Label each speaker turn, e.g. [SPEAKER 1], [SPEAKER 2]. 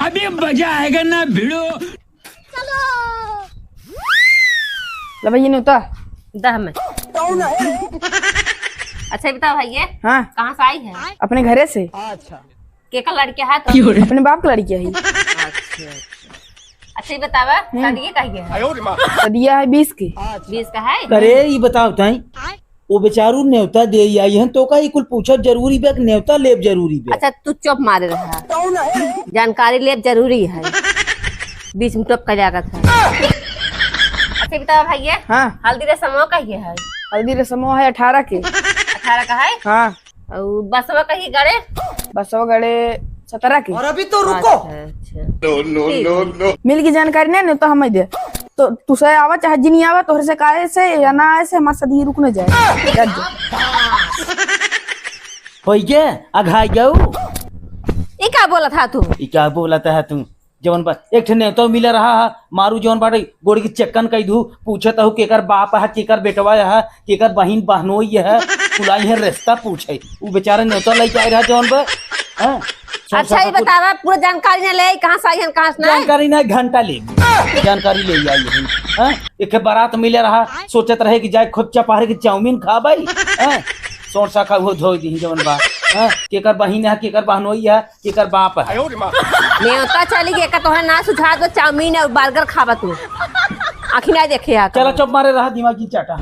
[SPEAKER 1] अभी मजा आएगा ना भिड़ो।
[SPEAKER 2] ला भैया न्योता
[SPEAKER 3] दा हमें। अच्छा बताओ भैया,
[SPEAKER 2] हाँ
[SPEAKER 3] कहाँ से आई है?
[SPEAKER 2] अपने घरे से।
[SPEAKER 3] के का लड़के है तो?
[SPEAKER 2] अपने बाप का लड़की है।
[SPEAKER 3] अच्छा ये बतावा, शादी कहिए है?
[SPEAKER 2] दिया है 20 के।
[SPEAKER 3] 20 का है?
[SPEAKER 4] अरे ये बताओ ताई वो बेचारू न्योता दे आई हन तो का कुल पूछब जरूरी बे न्योता लेब जरूरी बे।
[SPEAKER 3] अच्छा तू चुप मारे रहा, जानकारी ले जरूरी है, बीच में टप कर जाएगा था। अच्छा बताओ भैया,
[SPEAKER 2] हाँ
[SPEAKER 3] हल्दी रस्म कहिए है?
[SPEAKER 2] हल्दी रस्म है 18 के।
[SPEAKER 3] 18 का है?
[SPEAKER 2] हाँ
[SPEAKER 3] और बसवा कहिए गड़े?
[SPEAKER 2] बस वो गड़े 17 के।
[SPEAKER 4] और अभी तो रुको।
[SPEAKER 3] अच्छा
[SPEAKER 2] मिल की जानकारी नहीं तो हम दे तो तुसे आवा चाहे जिनी आवा तोहरे से काहे से या ना ऐसे हमार सदी रुक न जाए।
[SPEAKER 4] हो गया अघाई जाऊ।
[SPEAKER 3] ये क्या बोला था तू?
[SPEAKER 4] ये क्या बोलता है तू जवन बा एक ठे न्योता मिले रहा है मारू जवन बाटे गोड़ी की चक्कन कई दू पूछत हूँ केकर बाप है केकर बेटवा है केकर बहिन बहनोई है कुलाई है रिश्ता पूछे वो बेचारा न्योता लेके आए रहा जवन बा। हाँ?
[SPEAKER 3] अच्छा ये बतावा, पूरा जानकारी न ले, कहाँ से आई है कहाँ से नहीं?
[SPEAKER 4] जानकारी ना घंटा ले जानकारी ले आई है। हाँ? एक बारात मिले रहा सोचत रहे कि जाए खुद चपारे की चाउमीन खा भाई। हाँ? सोच सका वो धो दी जवन बा। हाँ? केकर बहिन है केकर बहनोई है केकर बाप है।
[SPEAKER 3] न्योता चली गई का तोहरा ना सुझा दो, चाउमीन और बर्गर खावा तू, आखिर नहीं देखे आ।
[SPEAKER 4] चला चुप मारे रहा दिमागी चाटा।